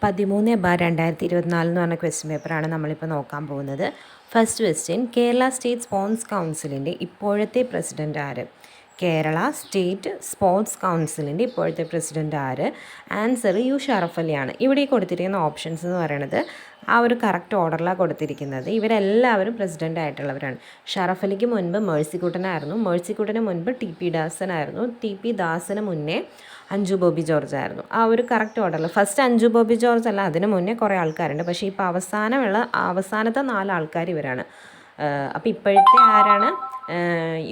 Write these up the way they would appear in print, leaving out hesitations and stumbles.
13/2024 എന്ന് പറഞ്ഞ ക്വസ്റ്റ്യൻ പേപ്പറാണ് നമ്മളിപ്പോൾ നോക്കാൻ പോകുന്നത്. First question, Kerala state sports കൗൺസിലിൻ്റെ ഇപ്പോഴത്തെ പ്രസിഡൻ്റ് ആര്? കേരള സ്റ്റേറ്റ് സ്പോർട്സ് കൗൺസിലിൻ്റെ ഇപ്പോഴത്തെ പ്രസിഡൻ്റ് ആര്? ആൻസർ യു ഷറഫ് അലിയാണ്. ഇവിടെ കൊടുത്തിരിക്കുന്ന ഓപ്ഷൻസ് എന്ന് പറയുന്നത് ആ ഒരു കറക്റ്റ് ഓർഡറിലാണ് കൊടുത്തിരിക്കുന്നത്. ഇവരെല്ലാവരും പ്രസിഡൻ്റ് ആയിട്ടുള്ളവരാണ്. ഷറഫ് അലിക്ക് മുൻപ് മേഴ്സിക്കുട്ടനായിരുന്നു, മേഴ്സിക്കുട്ടന് മുൻപ് ടി.പി. ദാസനായിരുന്നു, ടി.പി. ദാസന് മുന്നേ അഞ്ജു ബോബി ജോർജ് ആയിരുന്നു. ആ ഒരു കറക്റ്റ് ഓർഡറിൽ ഫസ്റ്റ് അഞ്ജു ബോബി ജോർജ് അല്ല, അതിന് മുന്നേ കുറേ ആൾക്കാരുണ്ട്. പക്ഷേ ഇപ്പോൾ അവസാനത്തെ 4 ആൾക്കാർ ഇവരാണ്. അപ്പോൾ ഇപ്പോഴത്തെ ആരാണ്?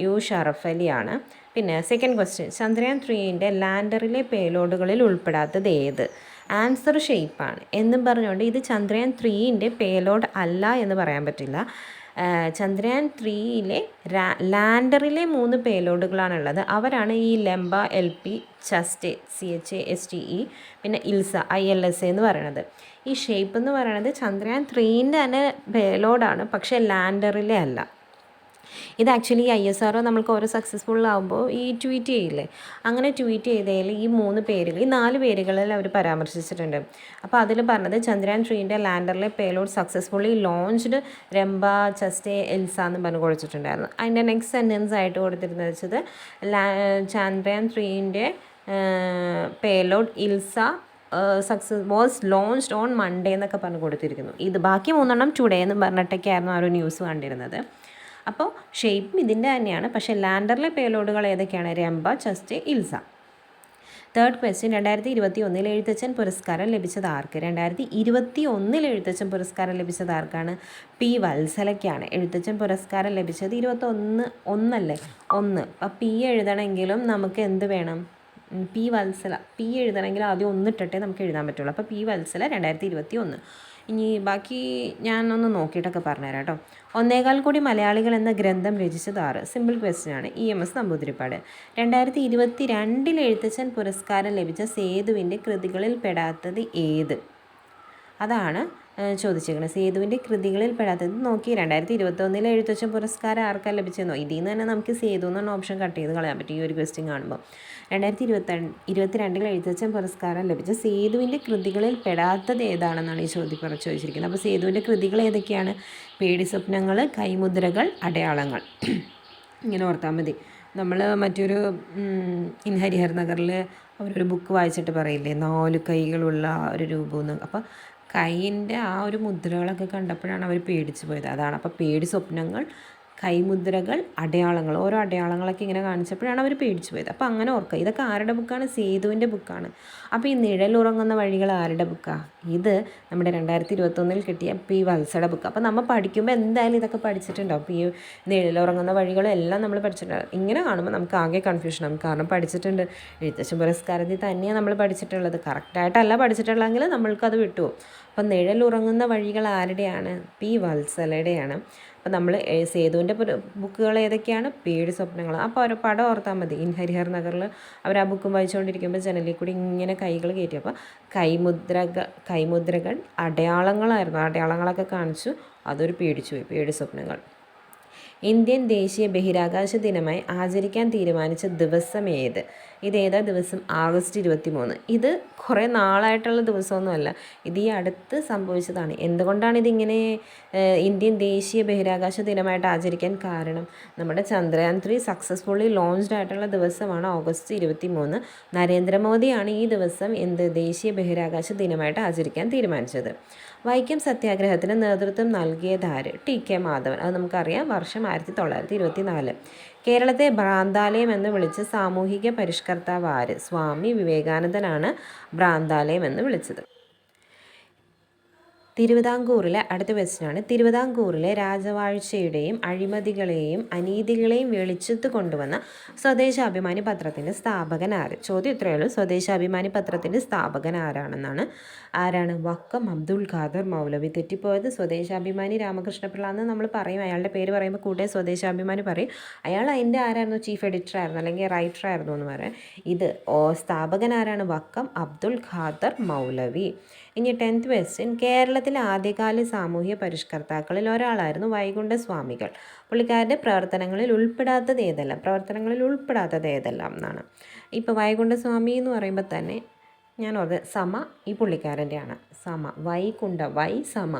യു ഷറഫ് അലിയാണ്. പിന്നെ സെക്കൻഡ് ക്വസ്റ്റ്യൻ, ചന്ദ്രയാൻ 3ൻ്റെ ലാൻഡറിലെ പേലോഡുകളിൽ ഉൾപ്പെടാത്തത് ഏത്? ആൻസർ ഷേപ്പാണ് എന്നും പറഞ്ഞുകൊണ്ട് ഇത് ചന്ദ്രയാൻ 3ൻ്റെ പേലോഡ് അല്ല എന്ന് പറയാൻ പറ്റില്ല. ചന്ദ്രയാൻ 3യിലെ ലാൻഡറിലെ 3 പേലോഡുകളാണുള്ളത്. അവരാണ് ഈ ലെംബ, LP, ചസ്റ്റെ, CHASTE, പിന്നെ ഇൽസ, ILSA എന്ന് പറയുന്നത്. ഈ ഷേപ്പ് എന്ന് പറയുന്നത് ചന്ദ്രയാൻ 3ൻ്റെ തന്നെ പേലോഡാണ്, പക്ഷേ ലാൻഡറിലെ അല്ല. ഇത് ആക്ച്വലി ISRO നമ്മൾക്ക് ഓരോ സക്സസ്ഫുൾ ആകുമ്പോൾ ഈ ട്വീറ്റ് ചെയ്യില്ലേ, അങ്ങനെ ട്വീറ്റ് ചെയ്തതിൽ ഈ 4 പേരുകളിൽ അവർ പരാമർശിച്ചിട്ടുണ്ട്. അപ്പോൾ അതിൽ പറഞ്ഞത് ചന്ദ്രയാൻ 3ൻ്റെ ലാൻഡറിലെ payload successfully launched Rambha, ChaSTE, ILSA എന്ന് പറഞ്ഞ് കൊടുത്തിട്ടുണ്ടായിരുന്നു. അതിൻ്റെ നെക്സ്റ്റ് സെൻറ്റൻസ് ആയിട്ട് കൊടുത്തിരുന്നത് വെച്ചത് ചന്ദ്രയാൻ 3ൻ്റെ payload ILSA was launched on Monday എന്നൊക്കെ പറഞ്ഞ് കൊടുത്തിരിക്കുന്നു. ഇത് ബാക്കി 3 ടുഡേ എന്ന് പറഞ്ഞിട്ടൊക്കെയായിരുന്നു ആ ഒരു ന്യൂസ് കണ്ടിരുന്നത്. അപ്പോൾ ഷേപ്പും ഇതിൻ്റെ തന്നെയാണ്, പക്ഷേ ലാൻഡറിലെ പേലോഡുകൾ ഏതൊക്കെയാണ്? Rambha, ChaSTE, ILSA. Third question, 2021 Ezhuthachan പുരസ്കാരം ലഭിച്ചത് ആർക്ക്? 2021 എഴുത്തച്ഛൻ പുരസ്കാരം ലഭിച്ചത് ആർക്കാണ്? P. വത്സലയ്ക്കാണ്. എഴുത്തച്ഛൻ പുരസ്കാരം ലഭിച്ചത് 21 അപ്പോൾ P എഴുതണമെങ്കിലും നമുക്ക് എന്ത് വേണം? P. വത്സല. P എഴുതണമെങ്കിൽ ആദ്യം 1 ഇട്ടിട്ടേ നമുക്ക് എഴുതാൻ പറ്റുള്ളൂ. അപ്പോൾ P. വത്സല 2021. ഇനി ബാക്കി ഞാനൊന്ന് നോക്കിയിട്ടൊക്കെ പറഞ്ഞുതരാം കേട്ടോ. 1.25 കോടി മലയാളികൾ എന്ന ഗ്രന്ഥം രചിച്ചത് ആറ്? സിമ്പിൾ ക്വസ്റ്റ്യൻ ആണ്. EMS നമ്പൂതിരിപ്പാട്. 2022 എഴുത്തച്ഛൻ പുരസ്കാരം ലഭിച്ച സേതുവിൻ്റെ കൃതികളിൽ പെടാത്തത് ഏത്? അതാണ് ചോദിച്ചേക്കുന്നത്. സേതുവിൻ്റെ കൃതികളിൽ പെടാത്തത് നോക്കി. 2021 എഴുത്തച്ഛൻ പുരസ്കാരം ആർക്കാണ് ലഭിച്ചതെന്നോ? ഇതിൽ നിന്ന് തന്നെ നമുക്ക് സേതു എന്നാണ് ഓപ്ഷൻ കട്ട് ചെയ്ത് കളയാൻ പറ്റും ഈ ഒരു ക്വസ്റ്റ്യൻ കാണുമ്പോൾ. 2022 എഴുത്തച്ഛൻ പുരസ്കാരം ലഭിച്ച സേതുവിൻ്റെ കൃതികളിൽ പെടാത്തത് ഏതാണെന്നാണ് ഈ ചോദിച്ചിരിക്കുന്നത്. അപ്പോൾ സേതുവിൻ്റെ കൃതികൾ ഏതൊക്കെയാണ്? പേടി സ്വപ്നങ്ങൾ, കൈമുദ്രകൾ, അടയാളങ്ങൾ. ഇങ്ങനെ ഓർത്താൽ മതി. നമ്മൾ മറ്റൊരു ഇൻ ഹരിഹർ നഗറിൽ അവരൊരു ബുക്ക് വായിച്ചിട്ട് പറയില്ലേ, 4 കൈകളുള്ള ഒരു രൂപമെന്ന്. അപ്പോൾ കൈയിൻ്റെ ആ ഒരു മുദ്രകളൊക്കെ കണ്ടപ്പോഴാണ് അവർ പേടിച്ചു പോയത്. അതാണ്. അപ്പോൾ പേടി സ്വപ്നങ്ങൾ, കൈമുദ്രകൾ, അടയാളങ്ങൾ, ഓരോ അടയാളങ്ങളൊക്കെ ഇങ്ങനെ കാണിച്ചപ്പോഴാണ് അവർ പേടിച്ചു പോയത്. അപ്പോൾ അങ്ങനെ ഓർക്കുക. ഇതൊക്കെ ആരുടെ ബുക്കാണ്? സേതുവിൻ്റെ ബുക്കാണ്. അപ്പോൾ ഈ നിഴലുറങ്ങുന്ന വഴികൾ ആരുടെ ബുക്കാണ്? ഇത് നമ്മുടെ 2021 കിട്ടിയ P. വത്സയുടെ ബുക്ക്. അപ്പോൾ നമ്മൾ പഠിക്കുമ്പോൾ എന്തായാലും ഇതൊക്കെ പഠിച്ചിട്ടുണ്ടാവും. അപ്പോൾ ഈ നിഴലുറങ്ങുന്ന വഴികളും എല്ലാം നമ്മൾ പഠിച്ചിട്ടുണ്ടാവും. ഇങ്ങനെ കാണുമ്പോൾ നമുക്ക് ആകെ കൺഫ്യൂഷനാകും. കാരണം പഠിച്ചിട്ടുണ്ട്. എഴുത്തച്ഛൻ പുരസ്കാരത്തിൽ തന്നെയാണ് നമ്മൾ പഠിച്ചിട്ടുള്ളത്. കറക്റ്റായിട്ടല്ല പഠിച്ചിട്ടുള്ളതെങ്കിൽ നമ്മൾക്കത് വിട്ടുപോകും. അപ്പോൾ നിഴലുറങ്ങുന്ന വഴികൾ ആരുടെയാണ്? P. വത്സലയുടെയാണ്. അപ്പോൾ നമ്മൾ സേതുവിൻ്റെ ബുക്കുകൾ ഏതൊക്കെയാണ്? പേടി സ്വപ്നങ്ങൾ. അപ്പോൾ ഒരു പടം ഓർത്താൽ മതി. ഇൻ ഹരിഹർ നഗറിൽ അവർ ആ ബുക്കും വായിച്ചുകൊണ്ടിരിക്കുമ്പോൾ ജനലിൽ കൂടി ഇങ്ങനെ കൈകൾ കയറ്റി. അപ്പോൾ കൈമുദ്രകൾ അടയാളങ്ങളായിരുന്നു. അടയാളങ്ങളൊക്കെ കാണിച്ചു. അതൊരു പേടിച്ചു പോയി. പേടി സ്വപ്നങ്ങൾ. ഇന്ത്യൻ ദേശീയ ബഹിരാകാശ ദിനമായി ആചരിക്കാൻ തീരുമാനിച്ച ദിവസം ഏത്? ഇതേതാ ദിവസം? ആഗസ്റ്റ് 23. ഇത് കുറേ നാളായിട്ടുള്ള ദിവസമൊന്നുമല്ല, ഇത് ഈ അടുത്ത് സംഭവിച്ചതാണ്. എന്തുകൊണ്ടാണ് ഇതിങ്ങനെ ഇന്ത്യൻ ദേശീയ ബഹിരാകാശ ദിനമായിട്ട് ആചരിക്കാൻ കാരണം? നമ്മുടെ ചന്ദ്രയാൻ 3 സക്സസ്ഫുള്ളി ലോഞ്ച്ഡ് ആയിട്ടുള്ള ദിവസമാണ് ഓഗസ്റ്റ് 23. നരേന്ദ്രമോദിയാണ് ഈ ദിവസം ദേശീയ ബഹിരാകാശ ദിനമായിട്ട് ആചരിക്കാൻ തീരുമാനിച്ചത്. വൈക്കം സത്യാഗ്രഹത്തിന് നേതൃത്വം നൽകിയത് ആര്? TK മാധവൻ. അത് നമുക്കറിയാം. വർഷം 1924. കേരളത്തെ ഭ്രാന്താലയം എന്ന് വിളിച്ച് സാമൂഹിക പരിഷ്കർത്താവ് ആര്? സ്വാമി വിവേകാനന്ദനാണ് ഭ്രാന്താലയം എന്ന് വിളിച്ചത്. തിരുവിതാംകൂറിലെ അടുത്ത ക്വസ്റ്റ്യനാണ്. തിരുവിതാംകൂറിലെ രാജവാഴ്ചയുടെയും അഴിമതികളെയും അനീതികളെയും വെളിച്ചത്ത് കൊണ്ടുവന്ന സ്വദേശാഭിമാനി പത്രത്തിൻ്റെ സ്ഥാപകൻ ആര്? ചോദ്യം ഇത്രയേ ഉള്ളൂ. സ്വദേശാഭിമാനി പത്രത്തിൻ്റെ സ്ഥാപകൻ ആരാണെന്നാണ്. ആരാണ്? വക്കം അബ്ദുൽ ഖാദർ മൗലവി. തെറ്റിപ്പോയത് സ്വദേശാഭിമാനി രാമകൃഷ്ണപിള്ള എന്ന് നമ്മൾ പറയും. അയാളുടെ പേര് പറയുമ്പോൾ കൂടെ സ്വദേശാഭിമാനി പറയും. അയാൾ അതിൻ്റെ ആരായിരുന്നു? ചീഫ് എഡിറ്റർ ആയിരുന്നു, അല്ലെങ്കിൽ റൈറ്റർ ആയിരുന്നു എന്ന് പറയാം. ഇത് സ്ഥാപകൻ ആരാണ്? വക്കം അബ്ദുൽ ഖാദർ മൗലവി. ഇനി 10th ക്വസ്റ്റ്യൻ, കേരളത്തിലെ ആദ്യകാല സാമൂഹ്യ പരിഷ്കർത്താക്കളിൽ ഒരാളായിരുന്നു വൈകുണ്ഠ സ്വാമികൾ. പുള്ളിക്കാരുടെ പ്രവർത്തനങ്ങളിൽ ഉൾപ്പെടാത്തത് ഏതെല്ലാം എന്നാണ്. ഇപ്പോൾ വൈകുണ്ഠ സ്വാമി എന്ന് പറയുമ്പോൾ തന്നെ ഞാൻ ഓർത്ത് സമ ഈ പുള്ളിക്കാരൻ്റെയാണ്. സമ വൈകുണ്ഠ വൈ സമ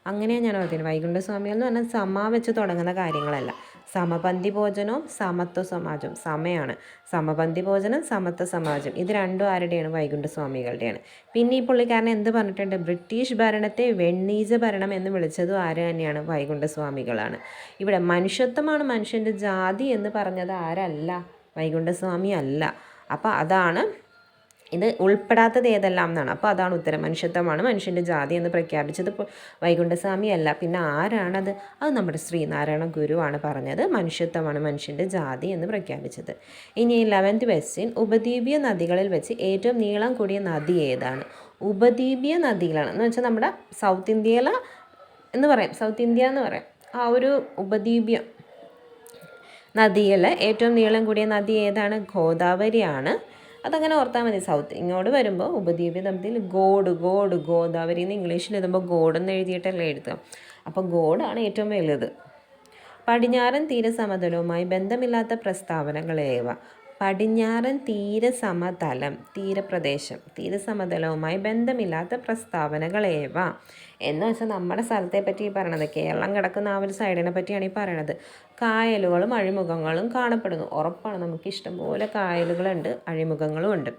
അങ്ങനെയാണ് ഞാൻ ഓർത്തിരുന്നത്. വൈകുണ്ഠസ്വാമികൾ എന്ന് പറഞ്ഞാൽ സമ വെച്ച് തുടങ്ങുന്ന കാര്യങ്ങളല്ല. സമപന്തി ഭോജനവും സമത്വ സമാജവും സമയാണ്. സമപന്തി ഭോജനം സമത്വ സമാജം ഇത് രണ്ടും ആരുടെയാണ്? വൈകുണ്ഠസ്വാമികളുടെയാണ്. പിന്നെ ഈ പുള്ളിക്കാരൻ എന്ത് പറഞ്ഞിട്ടുണ്ട്? ബ്രിട്ടീഷ് ഭരണത്തെ വെണ്ണീജ ഭരണം എന്ന് വിളിച്ചതും ആര് തന്നെയാണ്? വൈകുണ്ഠസ്വാമികളാണ്. ഇവിടെ മനുഷ്യത്വമാണ് മനുഷ്യൻ്റെ ജാതി എന്ന് പറഞ്ഞത് ആരല്ല? വൈകുണ്ഠസ്വാമി അല്ല. അപ്പോൾ അതാണ് ഇത് ഉൾപ്പെടാത്തത് ഏതെല്ലാം എന്നാണ്. അപ്പോൾ അതാണ് ഉത്തരം. മനുഷ്യത്വമാണ് മനുഷ്യൻ്റെ ജാതി എന്ന് പ്രഖ്യാപിച്ചത് വൈകുണ്ഠസ്വാമി അല്ല. പിന്നെ ആരാണത്? അത് നമ്മുടെ ശ്രീനാരായണ ഗുരുവാണ് പറഞ്ഞത് മനുഷ്യത്വമാണ് മനുഷ്യൻ്റെ ജാതി എന്ന് പ്രഖ്യാപിച്ചത്. ഇനി 11th ക്വസ്റ്റ്യൻ, ഉപദ്വീപീയ നദികളിൽ വെച്ച് ഏറ്റവും നീളം കൂടിയ നദി ഏതാണ്? ഉപദ്വീപീയ നദികളാണ് എന്ന് വെച്ചാൽ നമ്മുടെ സൗത്ത് ഇന്ത്യയില എന്ന് പറയാം, സൗത്ത് ഇന്ത്യ എന്ന് പറയാം. ആ ഒരു ഉപദ്വീപീയ നദിയിൽ ഏറ്റവും നീളം കൂടിയ നദി ഏതാണ്? ഗോദാവരിയാണ്. അതങ്ങനെ ഓർത്താൽ മതി. സൗത്ത് ഇങ്ങോട്ട് വരുമ്പോൾ ഉപദ്വീപീയ നദിയിൽ ഗോദാവരി എന്ന് ഇംഗ്ലീഷിൽ എഴുതുമ്പോൾ ഗോഡെന്ന് എഴുതിയിട്ടല്ലേ എഴുതുക. അപ്പോൾ ഗോഡാണ് ഏറ്റവും വലുത്. പടിഞ്ഞാറൻ തീരസമതലവുമായി ബന്ധമില്ലാത്ത പ്രസ്താവനകളേവ? പടിഞ്ഞാറൻ തീരസമതലം തീരസമതലവുമായി ബന്ധമില്ലാത്ത പ്രസ്താവനകളേവ എന്ന് വെച്ചാൽ നമ്മുടെ സ്ഥലത്തെ പറ്റി പറയണത്, കേരളം കിടക്കുന്ന ആ ഒരു സൈഡിനെ പറ്റിയാണ് ഈ പറയണത്. കായലുകളും അഴിമുഖങ്ങളും കാണപ്പെടുന്നു. ഉറപ്പാണ്, നമുക്ക് ഇഷ്ടംപോലെ കായലുകളുണ്ട്, അഴിമുഖങ്ങളും ഉണ്ട്.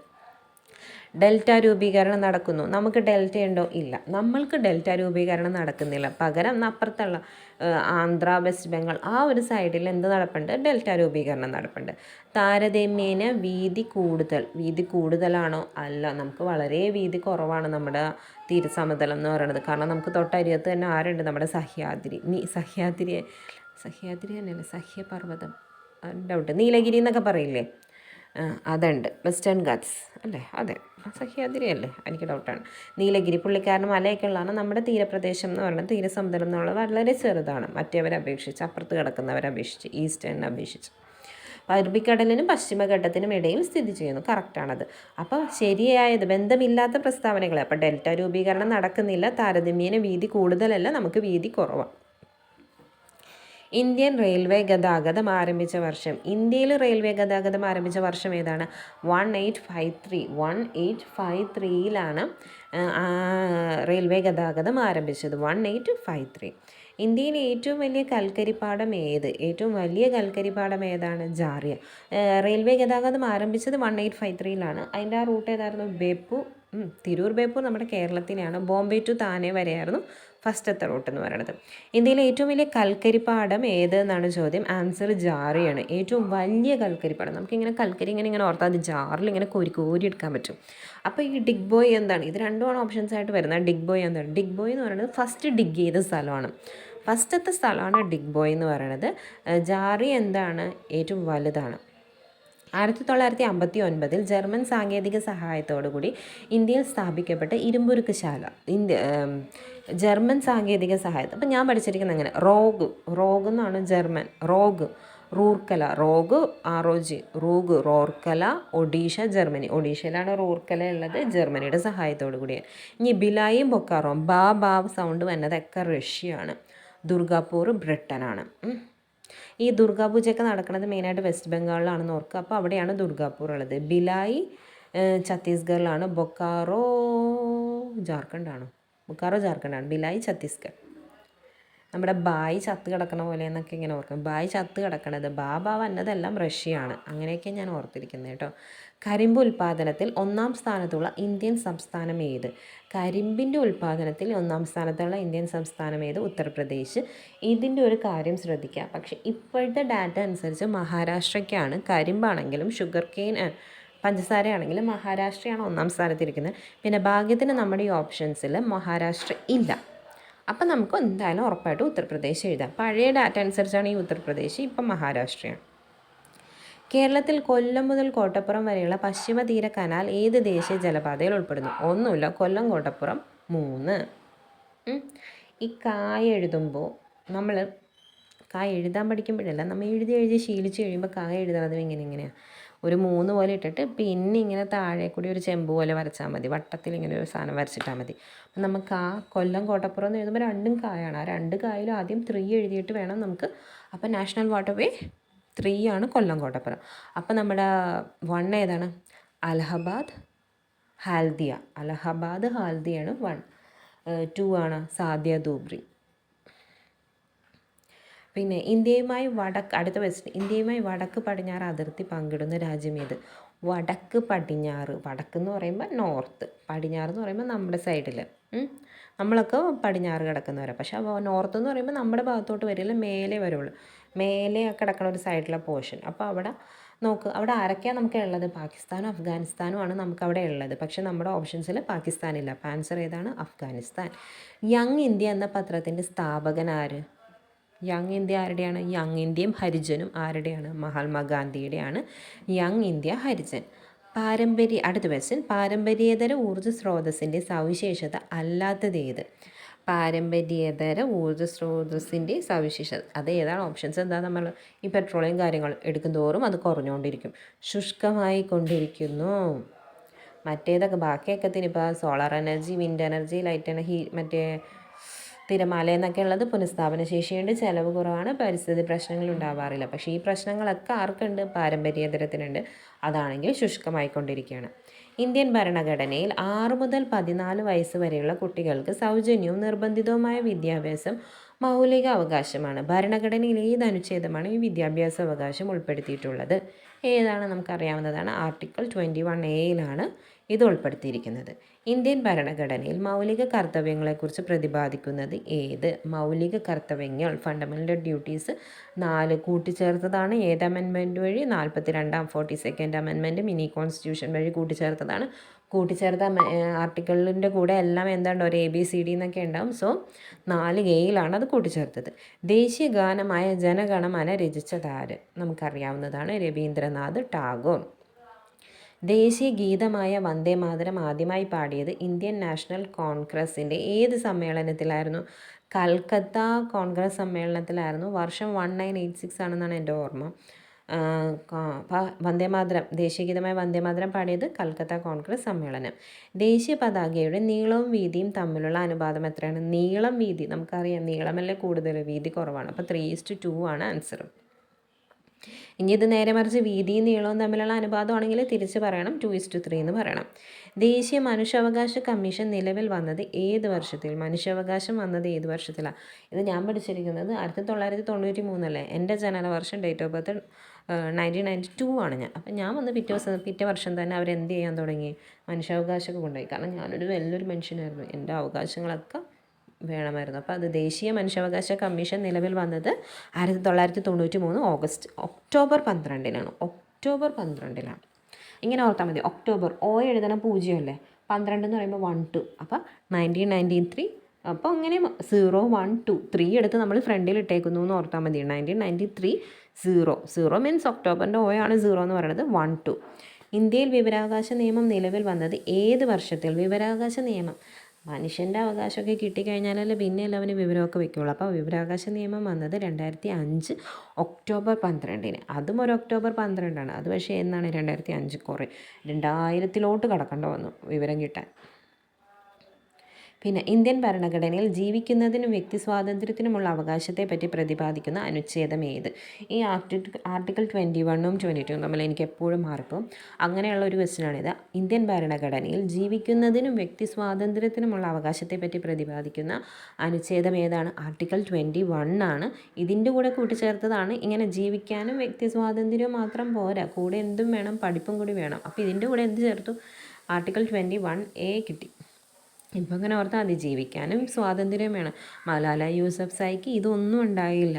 ഡെൽറ്റ രൂപീകരണം നടക്കുന്നു. നമുക്ക് ഡെൽറ്റ ഉണ്ടോ? ഇല്ല. നമ്മൾക്ക് ഡെൽറ്റ രൂപീകരണം നടക്കുന്നില്ല. പകരം അപ്പുറത്തുള്ള ആന്ധ്ര, വെസ്റ്റ് ബംഗാൾ ആ ഒരു സൈഡിൽ എന്ത് നടപ്പുണ്ട്? ഡെൽറ്റ രൂപീകരണം നടപ്പുണ്ട്. താരതമ്യേന വീതി കൂടുതലാണോ? അല്ല, നമുക്ക് വളരെ വീതി കുറവാണ് നമ്മുടെ തീരസമതലം എന്ന് പറയുന്നത്. കാരണം നമുക്ക് തൊട്ടരികത്ത് തന്നെ ആരുണ്ട്? നമ്മുടെ സഹ്യാദ്രി തന്നെയല്ലേ, സഹ്യപർവ്വതം, ഡൗട്ട്, നീലഗിരി എന്നൊക്കെ പറയില്ലേ, അതുണ്ട്. വെസ്റ്റേൺ ഗാറ്റ്സ് അല്ലേ? അതെ, സഹ്യാദ്രി അല്ലേ? എനിക്ക് ഡൗട്ടാണ്. നീലഗിരി പുള്ളിക്കാരൻ മലയൊക്കെ ഉള്ളതാണ്. നമ്മുടെ തീരപ്രദേശം എന്ന് പറയുന്നത് തീരസമുദ്രം എന്നുള്ളത് വളരെ ചെറുതാണ് മറ്റേവരെ അപേക്ഷിച്ച്, അപ്പുറത്ത് കിടക്കുന്നവരെ അപേക്ഷിച്ച്, ഈസ്റ്റേണിനെ അപേക്ഷിച്ച്. അറബിക്കടലിനും പശ്ചിമഘട്ടത്തിനും ഇടയിൽ സ്ഥിതി ചെയ്യുന്നു. കറക്റ്റാണത്. അപ്പോൾ ശരിയായത് ബന്ധമില്ലാത്ത പ്രസ്താവനകൾ. അപ്പോൾ ഡെൽറ്റ രൂപീകരണം നടക്കുന്നില്ല, താരതമ്യേന വീതി കൂടുതലല്ല, നമുക്ക് വീതി കുറവാണ്. ഇന്ത്യൻ റെയിൽവേ ഗതാഗതം ആരംഭിച്ച വർഷം? ഇന്ത്യയിൽ റെയിൽവേ ഗതാഗതം ആരംഭിച്ച വർഷം ഏതാണ്? 1853 റെയിൽവേ ഗതാഗതം ആരംഭിച്ചത്. 1853. ഇന്ത്യയിലെ ഏറ്റവും വലിയ കൽക്കരിപ്പാടം ഏത്? ഏറ്റവും വലിയ കൽക്കരിപ്പാടം ഏതാണ്? ജാറിയ. റെയിൽവേ ഗതാഗതം ആരംഭിച്ചത് 1853. അതിൻ്റെ ആ റൂട്ട് ഏതായിരുന്നു? ബേപ്പൂർ, തിരൂർ ബേപ്പൂർ നമ്മുടെ കേരളത്തിനെയാണ്. ബോംബെ ടു താനെ വരെയായിരുന്നു ഫസ്റ്റത്തെ റൂട്ട് എന്ന് പറയുന്നത്. ഇന്ത്യയിലെ ഏറ്റവും വലിയ കൽക്കരിപ്പാടം ഏത് എന്നാണ് ചോദ്യം. ആൻസർ ജാറിയാണ്. ഏറ്റവും വലിയ കൽക്കരിപ്പാടം. നമുക്കിങ്ങനെ കൽക്കരി ഇങ്ങനെ ഓർത്താൽ അത് ജാറിൽ ഇങ്ങനെ കോരി എടുക്കാൻ പറ്റും. അപ്പോൾ ഈ ഡിഗ് ബോയ് എന്താണ്? ഇത് രണ്ടുമാണ് ഓപ്ഷൻസ് ആയിട്ട് വരുന്നത്. ഡിഗ് ബോയ് എന്താണ്? ഡിഗ് ബോയ് എന്ന് പറയുന്നത് ഫസ്റ്റ് ഡിഗ് ചെയ്ത സ്ഥലമാണ്. ഫസ്റ്റത്തെ സ്ഥലമാണ് ഡിഗ് ബോയ് എന്ന് പറയുന്നത്. ജാറി എന്താണ്? ഏറ്റവും വലുതാണ്. 1959 ജർമ്മൻ സാങ്കേതിക സഹായത്തോടുകൂടി ഇന്ത്യയിൽ സ്ഥാപിക്കപ്പെട്ട ഇരുമ്പുരുക്ക് ശാല. ജർമ്മൻ സാങ്കേതിക സഹായം. അപ്പം ഞാൻ പഠിച്ചിരിക്കുന്നത് അങ്ങനെ, റോഗ് എന്നാണ് ജർമ്മൻ. റൂർക്കല, റോർക്കല, ഒഡീഷ, ജർമ്മനി. ഒഡീഷയിലാണ് റൂർക്കല ഉള്ളത്, ജർമ്മനിയുടെ സഹായത്തോടു കൂടിയാണ്. ഇനി ബിലായും ബൊക്കാറോം, ബാവ് സൗണ്ട് വന്നതൊക്കെ റഷ്യയാണ്. ദുർഗാപൂർ ബ്രിട്ടനാണ്. ഈ ദുർഗാപൂജയൊക്കെ നടക്കുന്നത് മെയിനായിട്ട് വെസ്റ്റ് ബംഗാളിലാണെന്ന് ഓർക്കുക. അപ്പോൾ അവിടെയാണ് ദുർഗാപൂർ ഉള്ളത്. ബിലായി ഛത്തീസ്ഗഡിലാണ്. ബൊക്കാറോ ജാർഖണ്ഡാണ്. ബിലായി ഛത്തീസ്ഗഡ്. നമ്മുടെ ബായ് ചത്ത് കിടക്കണ പോലെ എന്നൊക്കെ ഇങ്ങനെ ഓർക്കും. ബായ് ചത്ത് കിടക്കണത്, ബാബ വന്നതെല്ലാം റഷ്യയാണ്. അങ്ങനെയൊക്കെ ഞാൻ ഓർത്തിരിക്കുന്നത് കേട്ടോ. കരിമ്പ് ഉൽപ്പാദനത്തിൽ 1-ാം സ്ഥാനത്തുള്ള ഇന്ത്യൻ സംസ്ഥാനം ഏത്? കരിമ്പിൻ്റെ ഉൽപ്പാദനത്തിൽ 1-ാം സ്ഥാനത്തുള്ള ഇന്ത്യൻ സംസ്ഥാനം ഏത്? ഉത്തർപ്രദേശ്. ഇതിൻ്റെ ഒരു കാര്യം ശ്രദ്ധിക്കുക. പക്ഷേ ഇപ്പോഴത്തെ ഡാറ്റ അനുസരിച്ച് മഹാരാഷ്ട്രയ്ക്കാണ്. കരിമ്പാണെങ്കിലും പഞ്ചസാരയാണെങ്കിലും മഹാരാഷ്ട്രയാണ് 1-ാം സ്ഥാനത്തിരിക്കുന്നത്. പിന്നെ ഭാഗ്യത്തിന് നമ്മുടെ ഈ ഓപ്ഷൻസിൽ മഹാരാഷ്ട്ര ഇല്ല. അപ്പം നമുക്ക് എന്തായാലും ഉറപ്പായിട്ട് ഉത്തർപ്രദേശ് എഴുതാം. പഴയ ഡാറ്റ അനുസരിച്ചാണ് ഈ ഉത്തർപ്രദേശ്, ഇപ്പം മഹാരാഷ്ട്രയാണ്. കേരളത്തിൽ കൊല്ലം മുതൽ കോട്ടപ്പുറം വരെയുള്ള പശ്ചിമ തീര കനാൽ ഏത് ദേശീയ ജലപാതയിൽ ഉൾപ്പെടുന്നു? ഒന്നുമില്ല, കൊല്ലം കോട്ടപ്പുറം 3. ഈ എഴുതുമ്പോൾ നമ്മൾ എഴുതാൻ പഠിക്കുമ്പോഴല്ല, നമ്മൾ എഴുതി ശീലിച്ച് കഴിയുമ്പോൾ എഴുതുന്നത് ഇങ്ങനെയാണ്. ഒരു 3 പോലെ ഇട്ടിട്ട് പിന്നെ ഇങ്ങനെ താഴെ കൂടി ഒരു ചെമ്പ് പോലെ വരച്ചാൽ മതി. വട്ടത്തിൽ ഇങ്ങനെ ഒരു സാധനം വരച്ചിട്ടാൽ മതി. അപ്പം നമുക്ക് കൊല്ലം കോട്ടപ്പുറം എന്ന് എഴുതുമ്പോൾ 2 കായാണ്. ആ 2 കായിലും ആദ്യം 3 എഴുതിയിട്ട് വേണം നമുക്ക്. അപ്പം നാഷണൽ വാട്ടർവേ 3 ആണ് കൊല്ലം കോട്ടപ്പുറം. അപ്പം നമ്മുടെ 1 ഏതാണ്? അലഹബാദ്, ഹാൽദിയ. അലഹബാദ് ഹാൽദിയാണ് 1. 2 ആണ് സാദിയ ദൂബ്രി. പിന്നെ അടുത്ത ക്വസ്റ്റ്യൻ, ഇന്ത്യയുമായി വടക്ക് പടിഞ്ഞാറ് അതിർത്തി പങ്കിടുന്ന രാജ്യം ഏത്? വടക്ക് പടിഞ്ഞാറ്, വടക്ക് എന്ന് പറയുമ്പോൾ നോർത്ത്, പടിഞ്ഞാറ് എന്ന് പറയുമ്പോൾ നമ്മുടെ സൈഡിൽ, നമ്മളൊക്കെ പടിഞ്ഞാറ് കിടക്കുന്നവരാണ്. പക്ഷേ നോർത്ത് എന്ന് പറയുമ്പോൾ നമ്മുടെ ഭാഗത്തോട്ട് വരില്ല, മേലെ വരുള്ളൂ. മേലെ കിടക്കുന്ന ഒരു സൈഡിലെ പോർഷൻ. അപ്പോൾ അവിടെ നോക്ക്, അവിടെ ആരൊക്കെയാണ് നമുക്ക് ഉള്ളത്? പാകിസ്ഥാനും അഫ്ഗാനിസ്ഥാനുമാണ് നമുക്ക് അവിടെ ഉള്ളത്. പക്ഷേ നമ്മുടെ ഓപ്ഷൻസിൽ പാകിസ്ഥാനില്ല. അപ്പോൾ ആൻസർ ഏതാണ്? അഫ്ഗാനിസ്ഥാൻ. യങ് ഇന്ത്യ എന്ന പത്രത്തിൻ്റെ സ്ഥാപകൻ ആര്? Young India ആരുടെയാണ്? യങ് ഇന്ത്യയും ഹരിജനും ആരുടെയാണ്? മഹാത്മാഗാന്ധിയുടെയാണ് യങ് ഇന്ത്യ ഹരിജൻ. അടുത്ത ക്വസ്റ്റ്യൻ, പാരമ്പര്യേതര ഊർജ്ജ സ്രോതസ്സിൻ്റെ സവിശേഷത അല്ലാത്തത് ഏത്? പാരമ്പര്യേതര ഊർജ്ജ സ്രോതസ്സിൻ്റെ സവിശേഷത അത് ഏതാണ്? ഓപ്ഷൻസ് എന്താ? നമ്മൾ ഈ പെട്രോളിയം കാര്യങ്ങൾ എടുക്കും തോറും അത് കുറഞ്ഞുകൊണ്ടിരിക്കും, ശുഷ്കമായി കൊണ്ടിരിക്കുന്നു. മറ്റേതൊക്കെ ബാക്കിയൊക്കെ ഇപ്പോൾ solar energy, wind energy, light energy, മറ്റേ തിരമാല എന്നൊക്കെ ഉള്ളത് പുനഃസ്ഥാപന ശേഷിയുണ്ട്, ചിലവ് കുറവാണ്, പരിസ്ഥിതി പ്രശ്നങ്ങൾ ഉണ്ടാവാറില്ല. പക്ഷേ ഈ പ്രശ്നങ്ങളൊക്കെ ആർക്കുണ്ട്? പാരമ്പര്യേതരത്തിനുണ്ട്. അതാണെങ്കിൽ ശുഷ്കമായിക്കൊണ്ടിരിക്കുകയാണ്. ഇന്ത്യൻ ഭരണഘടനയിൽ 6 മുതൽ 14 വയസ്സ് വരെയുള്ള കുട്ടികൾക്ക് സൗജന്യവും നിർബന്ധിതവുമായ വിദ്യാഭ്യാസം മൗലിക അവകാശമാണ്. ഭരണഘടനയിൽ ഏത് അനുച്ഛേദമാണ് ഈ വിദ്യാഭ്യാസ അവകാശം ഉൾപ്പെടുത്തിയിട്ടുള്ളത്? ഏതാണ്? നമുക്കറിയാവുന്നതാണ്, ആർട്ടിക്കിൾ 21A ഇത് ഉൾപ്പെടുത്തിയിരിക്കുന്നത്. ഇന്ത്യൻ ഭരണഘടനയിൽ മൗലിക കർത്തവ്യങ്ങളെക്കുറിച്ച് പ്രതിപാദിക്കുന്നത് ഏത്? മൗലിക കർത്തവ്യങ്ങൾ, ഫണ്ടമെൻ്റൽ ഡ്യൂട്ടീസ് 4 കൂട്ടിച്ചേർത്തതാണ്. ഏത് അമെൻമെൻറ്റ് വഴി? 42ാം 42nd അമെൻമെൻറ്റ് മിനി കോൺസ്റ്റിറ്റ്യൂഷൻ വഴി കൂട്ടിച്ചേർത്തതാണ്. കൂട്ടിച്ചേർത്ത ആർട്ടിക്കിളിൻ്റെ കൂടെ എല്ലാം എന്താണ്ട് ഒരു ABCD എന്നൊക്കെ ഉണ്ടാവും. സോ 4Aയിലാണ് അത് കൂട്ടിച്ചേർത്തത്. ദേശീയ ഗാനമായ ജനഗണമന രചിച്ചതാര്? നമുക്കറിയാവുന്നതാണ്, രവീന്ദ്രനാഥ് ടാഗോർ. ദേശീയ ഗീതമായ വന്ദേമാതരം ആദ്യമായി പാടിയത് ഇന്ത്യൻ നാഷണൽ കോൺഗ്രസിൻ്റെ ഏത് സമ്മേളനത്തിലായിരുന്നു? കൽക്കത്ത കോൺഗ്രസ് സമ്മേളനത്തിലായിരുന്നു. വർഷം 1986 ആണെന്നാണ് എൻ്റെ ഓർമ്മ. വന്ദേമാതരം, ദേശീയഗീതമായ വന്ദേമാതരം പാടിയത് കൽക്കത്ത കോൺഗ്രസ് സമ്മേളനം. ദേശീയ പതാകയുടെ നീളവും വീതിയും തമ്മിലുള്ള അനുപാതം എത്രയാണ്? നീളം വീതി നമുക്കറിയാം, നീളമല്ലേ കൂടുതൽ, വീതി കുറവാണ്. അപ്പോൾ 3:2 ആണ് ആൻസർ. ഇനി ഇത് നേരെ മറിച്ച് വീതിയും നീളവും തമ്മിലുള്ള അനുപാതമാണെങ്കിൽ തിരിച്ച് പറയണം, 2:3 എന്ന് പറയണം. ദേശീയ മനുഷ്യാവകാശ കമ്മീഷൻ നിലവിൽ വന്നത് ഏത് വർഷത്തിൽ? മനുഷ്യാവകാശം വന്നത് ഏത് വർഷത്തിലാണ്? ഇത് ഞാൻ പഠിച്ചിരിക്കുന്നത് 1993 അല്ലേ? എൻ്റെ ജനനവർഷം, ഡേറ്റ് ഓഫ് ബർത്ത് 1992 ആണ് ഞാൻ. അപ്പം ഞാൻ വന്ന് പിറ്റേ വർഷം തന്നെ അവരെന്ത് ചെയ്യാൻ തുടങ്ങി? മനുഷ്യാവകാശമൊക്കെ കൊണ്ടുപോയി. കാരണം ഞാനൊരു വലിയൊരു മനുഷ്യനായിരുന്നു, എൻ്റെ അവകാശങ്ങളൊക്കെ വേണമായിരുന്നു. അപ്പോൾ അത് ദേശീയ മനുഷ്യാവകാശ കമ്മീഷൻ നിലവിൽ വന്നത് 1993 ഒക്ടോബർ 12 ഒക്ടോബർ 12 ഇങ്ങനെ ഓർത്താൽ മതി. ഒക്ടോബർ, എഴുതണം 0 അല്ലേ, 12 എന്ന് പറയുമ്പോൾ 1 2, അപ്പോൾ 1993. അപ്പോൾ അങ്ങനെ 0 1 2 3 എടുത്ത് നമ്മൾ ഫ്രണ്ടിൽ ഇട്ടേക്കുന്നു എന്ന് ഓർത്താൽ മതി. 1993 0 മീൻസ് ഒക്ടോബറിൻ്റെ ആണ് 0 എന്ന് പറയുന്നത് 1 2. ഇന്ത്യയിൽ വിവരാവകാശ നിയമം നിലവിൽ വന്നത് ഏത് വർഷത്തിൽ? വിവരാവകാശ നിയമം, മനുഷ്യൻ്റെ അവകാശമൊക്കെ കിട്ടിക്കഴിഞ്ഞാലല്ലേ പിന്നെ അവന് വിവരമൊക്കെ വെക്കുകയുള്ളൂ. അപ്പോൾ വിവരാവകാശ നിയമം വന്നത് 2005 ഒക്ടോബർ 12. അതും ഒരു ഒക്ടോബർ 12 അത് പക്ഷേ എന്നാണ്? 2005, 2000-ലോട്ട് കടക്കേണ്ട വന്നു വിവരം കിട്ടാൻ. പിന്നെ ഇന്ത്യൻ ഭരണഘടനയിൽ ജീവിക്കുന്നതിനും വ്യക്തി സ്വാതന്ത്ര്യത്തിനുമുള്ള അവകാശത്തെപ്പറ്റി പ്രതിപാദിക്കുന്ന അനുച്ഛേദം ഏത്? ഈ ആർട്ടിക്കിൾ 21ഉം 22ഉം തമ്മിൽ എനിക്ക് എപ്പോഴും മാർക്കും. അങ്ങനെയുള്ള ഒരു ക്വസ്റ്റ്യനാണിത്. ഇന്ത്യൻ ഭരണഘടനയിൽ ജീവിക്കുന്നതിനും വ്യക്തി സ്വാതന്ത്ര്യത്തിനുമുള്ള അവകാശത്തെപ്പറ്റി പ്രതിപാദിക്കുന്ന അനുച്ഛേദം ഏതാണ്? ആർട്ടിക്കിൾ 21 ആണ്. ഇതിൻ്റെ കൂടെ കൂട്ടിച്ചേർത്തതാണ്. ഇങ്ങനെ ജീവിക്കാനും വ്യക്തി സ്വാതന്ത്ര്യവും മാത്രം പോരാ, കൂടെ എന്തും വേണം, പഠിപ്പും കൂടി വേണം. അപ്പോൾ ഇതിൻ്റെ കൂടെ എന്ത് ചേർത്തു? ആർട്ടിക്കിൾ 21A കിട്ടി. ഇപ്പം അങ്ങനെ ഓർത്താൽ മതി, ജീവിക്കാനും സ്വാതന്ത്ര്യം വേണം. മലാല യൂസഫ്സായിക്ക് ഇതൊന്നും ഉണ്ടായില്ല,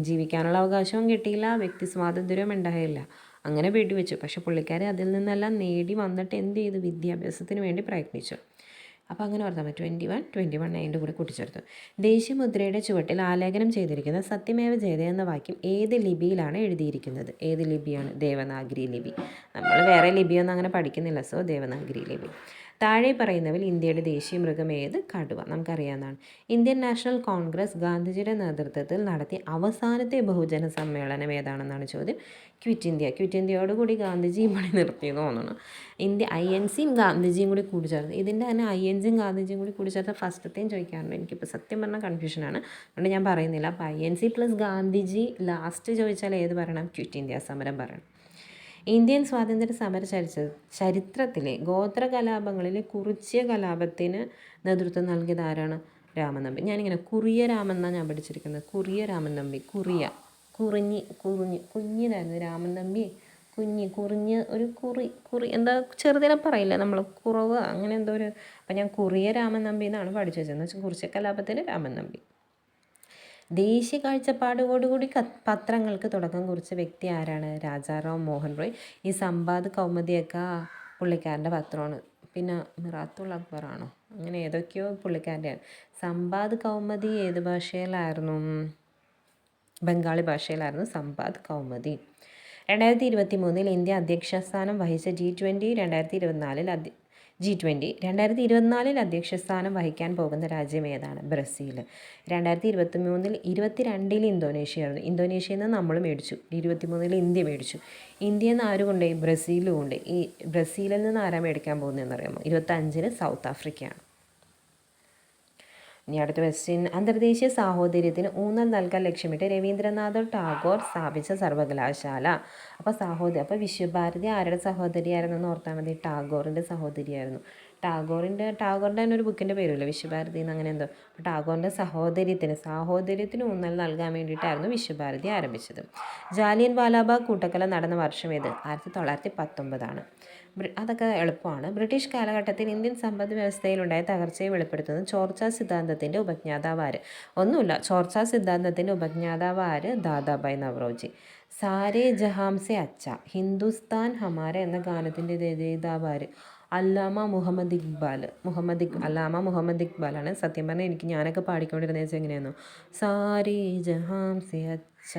ജീവിക്കാനുള്ള അവകാശവും കിട്ടിയില്ല, വ്യക്തി സ്വാതന്ത്ര്യവും ഉണ്ടായില്ല. അങ്ങനെ വെടിവെച്ചു. പക്ഷെ പുള്ളിക്കാരെ അതിൽ നിന്നെല്ലാം നേടി വന്നിട്ട് എന്ത് ചെയ്തു? വിദ്യാഭ്യാസത്തിന് വേണ്ടി പ്രയത്നിച്ചു. അപ്പോൾ അങ്ങനെ ഓർത്താൽ മതി. 21 അതിൻ്റെ കൂടെ കൂട്ടിച്ചേർത്തു. ദേശീയ മുദ്രയുടെ ചുവട്ടിൽ ആലേഖനം ചെയ്തിരിക്കുന്ന സത്യമേവ ജയതേ എന്ന വാക്യം ഏത് ലിപിയിലാണ് എഴുതിയിരിക്കുന്നത്? ഏത് ലിപിയാണ്? ദേവനാഗരി ലിപി. നമ്മൾ വേറെ ലിപിയൊന്നും അങ്ങനെ പഠിക്കുന്നില്ല, സോ ദേവനാഗരി ലിപി. താഴെ പറയുന്നവൽ ഇന്ത്യയുടെ ദേശീയ മൃഗം ഏത്? കടുവ. നമുക്കറിയാവുന്നതാണ്. ഇന്ത്യൻ നാഷണൽ കോൺഗ്രസ് ഗാന്ധിജിയുടെ നേതൃത്വത്തിൽ നടത്തിയ അവസാനത്തെ ബഹുജന സമ്മേളനം ഏതാണെന്നാണ് ചോദ്യം. Quit India. ക്വിറ്റ് ഇന്ത്യയോടുകൂടി ഗാന്ധിജി പണി നിർത്തിയെന്ന് തോന്നുന്നു. INCയും ഗാന്ധിജിയും കൂടി കൂടിച്ചേർത്ത്, ഇതിൻ്റെ തന്നെ INCയും ഗാന്ധിജിയും കൂടി കൂടിച്ചേർത്ത് ഫസ്റ്റത്തെയും ചോദിക്കാറുണ്ട്. എനിക്കിപ്പോൾ സത്യം പറഞ്ഞാൽ കൺഫ്യൂഷനാണ്, അതുകൊണ്ട് ഞാൻ പറയുന്നില്ല. അപ്പോൾ INC പ്ലസ് ഗാന്ധിജി ലാസ്റ്റ് ചോദിച്ചാൽ ഏത് പറയണം? ക്വിറ്റ് ഇന്ത്യ സമരം പറയണം. ഇന്ത്യൻ സ്വാതന്ത്ര്യ സമര ചരിത്രത്തിലെ ഗോത്ര കലാപങ്ങളിലെ കുറിച്യ കലാപത്തിന് നേതൃത്വം നൽകിയത് ആരാണ്? രാമൻ നമ്പി. ഞാനിങ്ങനെ കുറിയ രാമൻ എന്നാണ് ഞാൻ പഠിച്ചിരിക്കുന്നത്. കുറിയ രാമൻ നമ്പി. കുഞ്ഞിതായിരുന്നു രാമൻ നമ്പി. കുറിഞ്ഞ് ഒരു കുറി എന്താ ചെറുതിനെ പറയില്ല നമ്മൾ, കുറവ് അങ്ങനെ എന്തോ ഒരു. അപ്പം ഞാൻ കുറിയ രാമൻ നമ്പി എന്നാണ് പഠിച്ചു വെച്ചതെന്ന് വെച്ചാൽ കുറിച്യ കലാപത്തിന് രാമൻ നമ്പി. ദേശീയ കാഴ്ചപ്പാടോടുകൂടി പത്രങ്ങൾക്ക് തുടക്കം കുറിച്ച വ്യക്തി ആരാണ്? രാജാറാം മോഹൻ റോയ്. ഈ സമ്പാദ് കൗമുദിയൊക്കെ പുള്ളിക്കാരൻ്റെ പത്രമാണ്. പിന്നെ മിറാത്തുൽ അക്ബറാണോ അങ്ങനെ ഏതൊക്കെയോ പുള്ളിക്കാരൻ്റെയാണ്. സമ്പാദ് കൗമുദി ഏത് ഭാഷയിലായിരുന്നു? ബംഗാളി ഭാഷയിലായിരുന്നു സമ്പാദ് കൗമുദി. 2023 ഇന്ത്യ അധ്യക്ഷസ്ഥാനം വഹിച്ച G20 2024 അധ്യക്ഷസ്ഥാനം വഹിക്കാൻ പോകുന്ന രാജ്യം ഏതാണ്? ബ്രസീൽ. 2023 22 ഇന്തോനേഷ്യയായിരുന്നു. ഇന്തോനേഷ്യയിൽ നിന്ന് നമ്മൾ മേടിച്ചു. 23 ഇന്ത്യ മേടിച്ചു. ഇന്ത്യയിൽ നിന്ന് ആര് കൊണ്ടുപോയി? ബ്രസീൽ കൊണ്ടുപോയി. ഈ ബ്രസീലിൽ നിന്ന് ആരാ മേടിക്കാൻ പോകുന്നതെന്ന് അറിയാമോ? 25 സൗത്ത് ആഫ്രിക്കയാണ്. ഇനി അടുത്ത ക്വസ്റ്റ്യൻ. അന്തർദേശീയ സാഹോദര്യത്തിന് ഊന്നൽ നൽകാൻ ലക്ഷ്യമിട്ട് രവീന്ദ്രനാഥ് ടാഗോർ സ്ഥാപിച്ച സർവകലാശാല. അപ്പോൾ വിശ്വഭാരതി ആരുടെ സഹോദരിയായിരുന്നു എന്ന് ഓർത്താൽ മതി? ടാഗോറിൻ്റെ സഹോദരിയായിരുന്നു. ടാഗോറിൻ്റെ തന്നെ ഒരു ബുക്കിൻ്റെ പേരില്ല, വിശ്വഭാരതി എന്ന് അങ്ങനെ എന്തോ. ടാഗോറിൻ്റെ സാഹോദര്യത്തിന് ഊന്നൽ നൽകാൻ വേണ്ടിയിട്ടായിരുന്നു വിശ്വഭാരതി ആരംഭിച്ചത്. ജാലിയൻ വാലാബാഗ് കൂട്ടക്കൊല നടന്ന വർഷം ഏത്? 1919. അതൊക്കെ എളുപ്പമാണ്. ബ്രിട്ടീഷ് കാലഘട്ടത്തിൽ ഇന്ത്യൻ സമ്പദ് വ്യവസ്ഥയിലുണ്ടായ തകർച്ചയെ വെളിപ്പെടുത്തുന്നത് ചോർച്ചാ സിദ്ധാന്തത്തിൻ്റെ ഉപജ്ഞാതാവ് ആര്? ഒന്നുമില്ല, ചോർച്ചാ സിദ്ധാന്തത്തിൻ്റെ ഉപജ്ഞാതാവ് ആര്? ദാദാഭായ് നവറോജി. സാരേ ജഹാംസെ അച്ച, ഹിന്ദുസ്ഥാൻ ഹമാര എന്ന ഗാനത്തിൻ്റെ രചയിതാവ് ആര്? അല്ലാമ മുഹമ്മദ് ഇക്ബാലാണ്. സത്യം പറഞ്ഞാൽ ഞാനൊക്കെ പാടിക്കൊണ്ടിരുന്നത് വെച്ചാൽ എങ്ങനെയായിരുന്നു? സാരേ ജഹാംസെ അച്ച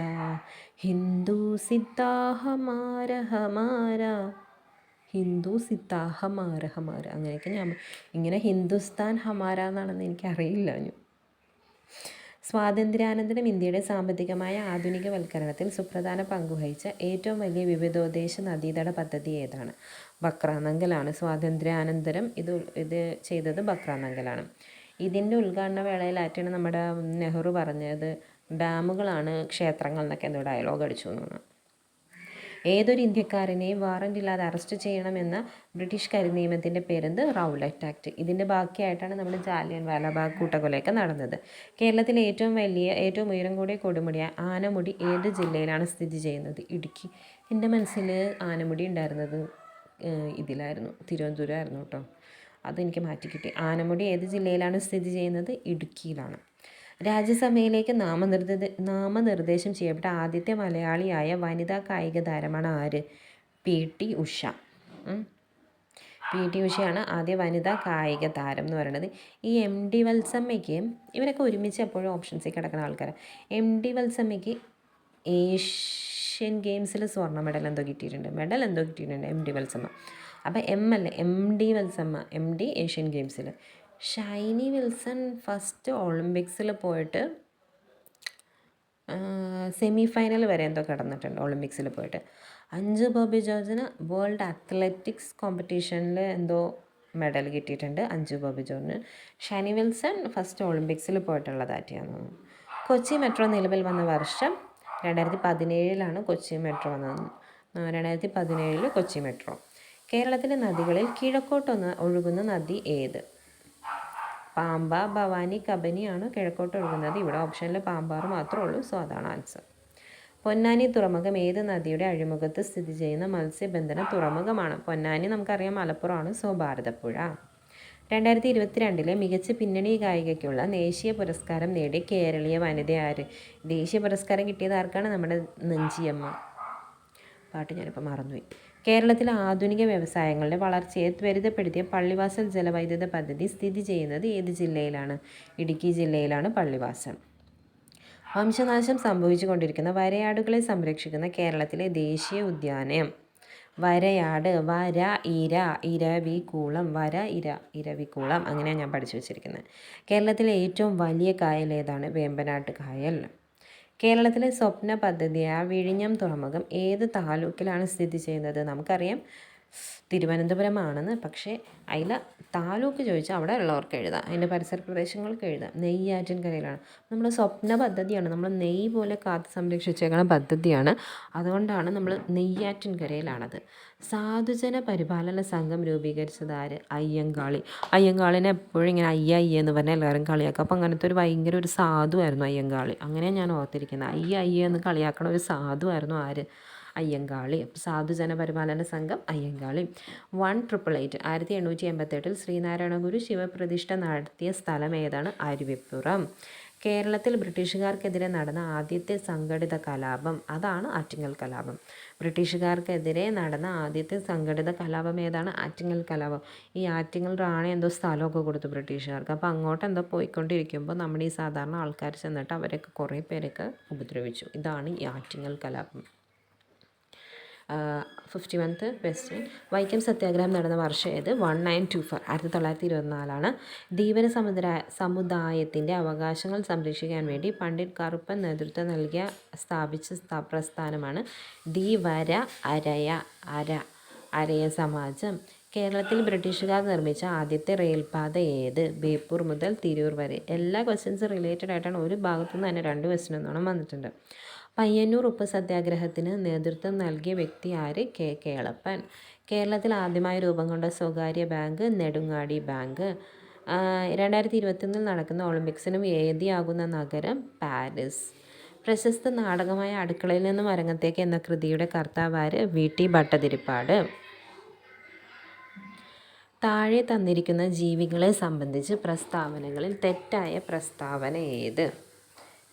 ഹിന്ദു സിത്താ ഹമാര ഹമാര, ഹിന്ദു സിത്താ ഹമാര ഹമാര, അങ്ങനെയൊക്കെ ഞാൻ ഇങ്ങനെ ഹിന്ദുസ്ഥാൻ ഹമാര എന്നാണെന്ന് എനിക്കറിയില്ല. സ്വാതന്ത്ര്യാനന്തരം ഇന്ത്യയുടെ സാമ്പത്തികമായ ആധുനികവൽക്കരണത്തിൽ സുപ്രധാന പങ്കുവഹിച്ച ഏറ്റവും വലിയ വിവിധോദ്ദേശ നദീതട പദ്ധതി ഏതാണ്? ബക്രാനങ്കലാണ്. സ്വാതന്ത്ര്യാനന്തരം ഇത് ചെയ്തത് ബക്രാനങ്കലാണ്. ഇതിൻ്റെ ഉദ്ഘാടന വേളയിലായിട്ടാണ് നമ്മുടെ നെഹ്റു പറഞ്ഞത് ഡാമുകളാണ് ക്ഷേത്രങ്ങൾ എന്നൊക്കെ എന്തോ ഡയലോഗ് അടിച്ചു എന്നാണ്. ഏതൊരു ഇന്ത്യക്കാരനെയും വാറൻ്റ് ഇല്ലാതെ അറസ്റ്റ് ചെയ്യണമെന്ന ബ്രിട്ടീഷ് കരിനിയമത്തിൻ്റെ പേരെന്ത്? Rowlatt act. ഇതിൻ്റെ ബാക്കിയായിട്ടാണ് നമ്മുടെ ജാലിയൻ വാലാബാഗ് കൂട്ടക്കൊലയൊക്കെ നടന്നത്. കേരളത്തിലെ ഏറ്റവും ഉയരം കൂടിയ കൊടുമുടിയ ആനമുടി ഏത് ജില്ലയിലാണ് സ്ഥിതി ചെയ്യുന്നത്? ഇടുക്കി. എൻ്റെ മനസ്സിൽ ആനമുടി ഉണ്ടായിരുന്നത് ഇതിലായിരുന്നു, തിരുവനന്തപുരമായിരുന്നു കേട്ടോ. അതെനിക്ക് മാറ്റിക്കിട്ടി. ആനമുടി ഏത് ജില്ലയിലാണ് സ്ഥിതി ചെയ്യുന്നത്? ഇടുക്കിയിലാണ്. രാജ്യസഭയിലേക്ക് നാമനിർദ്ദേശം ചെയ്യപ്പെട്ട ആദ്യത്തെ മലയാളിയായ വനിതാ കായിക താരമാണ് ആര്? PT ഉഷ. PT ഉഷയാണ് ആദ്യ വനിതാ കായിക താരം എന്ന് പറയുന്നത്. ഈ MD വത്സമ്മയ്ക്ക്, ഇവരൊക്കെ ഒരുമിച്ച് എപ്പോഴും ഓപ്ഷൻസിൽ കിടക്കുന്ന ആൾക്കാരാണ്. MD വത്സമ്മയ്ക്ക് ഏഷ്യൻ ഗെയിംസിൽ സ്വർണ്ണ മെഡൽ എന്തോ കിട്ടിയിട്ടുണ്ട്. MD വത്സമ്മ. അപ്പം MD വത്സമ്മ, MD ഏഷ്യൻ ഗെയിംസിൽ. ഷൈനി വിൽസൺ ഫസ്റ്റ് ഒളിമ്പിക്സിൽ പോയിട്ട് സെമി ഫൈനൽ വരെ എന്തോ കടന്നിട്ടുണ്ട് ഒളിമ്പിക്സിൽ പോയിട്ട്. അഞ്ജു ബോബി ജോർജിന് വേൾഡ് അത്ലറ്റിക്സ് കോമ്പറ്റീഷനിൽ എന്തോ മെഡൽ കിട്ടിയിട്ടുണ്ട് അഞ്ജു ബോബി ജോർജിന്. ഷൈനി വിൽസൺ ഫസ്റ്റ് ഒളിമ്പിക്സിൽ പോയിട്ടുള്ളതായിട്ടാണ്. കൊച്ചി മെട്രോ നിലവിൽ വന്ന വർഷം 2017 കൊച്ചി മെട്രോ വന്നത്. 2017 കൊച്ചി മെട്രോ. കേരളത്തിലെ നദികളിൽ കിഴക്കോട്ടൊന്ന് ഒഴുകുന്ന നദി ഏത്? പാമ്പ, ഭവാനി, കബനിയാണ് കിഴക്കോട്ട് ഒഴുകുന്നത്. ഇവിടെ ഓപ്ഷനിൽ പാമ്പാറ് മാത്രമേ ഉള്ളൂ, സോ അതാണ് ആൻസർ. പൊന്നാനി തുറമുഖം ഏത് നദിയുടെ അഴിമുഖത്ത് സ്ഥിതി ചെയ്യുന്ന മത്സ്യബന്ധന തുറമുഖമാണ്? പൊന്നാനി നമുക്കറിയാം മലപ്പുറമാണ്, സോ ഭാരതപ്പുഴ. 2022 മികച്ച പിന്നണി ഗായികയ്ക്കുള്ള ദേശീയ പുരസ്കാരം നേടിയ കേരളീയ വനിത ആര്? ദേശീയ പുരസ്കാരം കിട്ടിയത് ആർക്കാണ്? നമ്മുടെ നെഞ്ചിയമ്മ. പാട്ട് ഞാനിപ്പോൾ മറന്നുപോയി. കേരളത്തിലെ ആധുനിക വ്യവസായങ്ങളുടെ വളർച്ചയെ ത്വരിതപ്പെടുത്തിയ പള്ളിവാസൽ ജലവൈദ്യുത പദ്ധതി സ്ഥിതി ചെയ്യുന്നത് ഏത് ജില്ലയിലാണ്? ഇടുക്കി ജില്ലയിലാണ് പള്ളിവാസൽ. വംശനാശം സംഭവിച്ചു കൊണ്ടിരിക്കുന്ന വരയാടുകളെ സംരക്ഷിക്കുന്ന കേരളത്തിലെ ദേശീയ ഉദ്യാനം? വരയാട്, ഇരവികുളം, ഇരവികുളം, അങ്ങനെയാണ് ഞാൻ പഠിച്ചു വെച്ചിരിക്കുന്നത്. കേരളത്തിലെ ഏറ്റവും വലിയ കായൽ ഏതാണ്? വേമ്പനാട്ട് കായൽ. കേരളത്തിലെ സ്വപ്ന പദ്ധതിയായ വിഴിഞ്ഞം തുറമുഖം ഏത് താലൂക്കിലാണ് സ്ഥിതി ചെയ്യുന്നത്? നമുക്കറിയാം തിരുവനന്തപുരമാണെന്ന്. പക്ഷേ അതിൽ താലൂക്ക് ചോദിച്ചാൽ അവിടെ ഉള്ളവർക്ക് എഴുതാം, അതിൻ്റെ പരിസര പ്രദേശങ്ങൾക്ക് എഴുതാം. നെയ്യാറ്റിൻകരയിലാണ്. നമ്മുടെ സ്വപ്ന പദ്ധതിയാണ്, നമ്മൾ നെയ്യ് പോലെ കാത്ത് സംരക്ഷിച്ചേക്കുന്ന പദ്ധതിയാണ്. അതുകൊണ്ടാണ് നമ്മൾ നെയ്യാറ്റിൻകരയിലാണത്. സാധുജന പരിപാലന സംഘം രൂപീകരിച്ചത് ആര്? അയ്യങ്കാളി. അയ്യങ്കാളിനെ എപ്പോഴും ഇങ്ങനെ അയ്യ എന്ന് പറഞ്ഞാൽ എല്ലാവരും കളിയാക്കും. അപ്പോൾ അങ്ങനത്തെ ഒരു ഭയങ്കര ഒരു സാധുവായിരുന്നു അയ്യങ്കാളി. അങ്ങനെയാണ് ഞാൻ ഓർത്തിരിക്കുന്നത്. അയ്യ എന്ന് കളിയാക്കണ ഒരു സാധുവായിരുന്നു ആര്? അയ്യങ്കാളി. സാധുജന പരിപാലന സംഘം അയ്യങ്കാളി. 1888 1888 ശ്രീനാരായണ ഗുരു ശിവപ്രതിഷ്ഠ നടത്തിയ സ്ഥലം ഏതാണ്? അരുവിപ്പുറം. കേരളത്തിൽ ബ്രിട്ടീഷുകാർക്കെതിരെ നടന്ന ആദ്യത്തെ സംഘടിത കലാപം, അതാണ് ആറ്റിങ്ങൽ കലാപം. ബ്രിട്ടീഷുകാർക്കെതിരെ നടന്ന ആദ്യത്തെ സംഘടിത കലാപം ഏതാണ്? ആറ്റിങ്ങൽ കലാപം. ഈ ആറ്റിങ്ങൽ റാണി എന്തോ സ്ഥലമൊക്കെ കൊടുത്തു ബ്രിട്ടീഷുകാർക്ക്. അപ്പോൾ അങ്ങോട്ട് എന്തോ പോയിക്കൊണ്ടിരിക്കുമ്പോൾ നമ്മുടെ ഈ സാധാരണ ആൾക്കാർ ചെന്നിട്ട് അവരൊക്കെ കുറേ പേരൊക്കെ ഉപദ്രവിച്ചു. ഇതാണ് ഈ ആറ്റിങ്ങൽ കലാപം. 51th question. വൈക്കം സത്യാഗ്രഹം നടന്ന വർഷം ഏത്? 1924 1924 ധീവര സമുദായത്തിൻ്റെ അവകാശങ്ങൾ സംരക്ഷിക്കാൻ വേണ്ടി പണ്ഡിറ്റ് കറുപ്പൻ നേതൃത്വം നൽകിയ സ്ഥാപിച്ച പ്രസ്ഥാനമാണ് ധീവര അരയ സമാജം. കേരളത്തിൽ ബ്രിട്ടീഷുകാർ നിർമ്മിച്ച ആദ്യത്തെ റെയിൽപാത ഏത്? ബേപ്പൂർ മുതൽ തിരൂർ വരെ. എല്ലാ ക്വസ്റ്റ്യൻസ് റിലേറ്റഡ് ആയിട്ടാണ്. ഒരു ഭാഗത്തുനിന്ന് തന്നെ 2 ക്വസ്റ്റ്യൻ എന്നോണം വന്നിട്ടുണ്ട്. പയ്യന്നൂർ ഉപ്പ് സത്യാഗ്രഹത്തിന് നേതൃത്വം നൽകിയ വ്യക്തി ആര്? കേളപ്പൻ. കേരളത്തിൽ ആദ്യമായി രൂപം കൊണ്ട സ്വകാര്യ ബാങ്ക് നെടുങ്ങാടി ബാങ്ക്. 2021 നടക്കുന്ന ഒളിമ്പിക്സിന് വേദിയാകുന്ന നഗരം പാരീസ്. പ്രശസ്ത നാടകമായ അടുക്കളയിൽ നിന്നും അരങ്ങത്തേക്ക് എന്ന കൃതിയുടെ കർത്താവ് ആര്? VT ഭട്ടതിരിപ്പാട്. താഴെ തന്നിരിക്കുന്ന ജീവികളെ സംബന്ധിച്ച് പ്രസ്താവനകളിൽ തെറ്റായ പ്രസ്താവന ഏത്?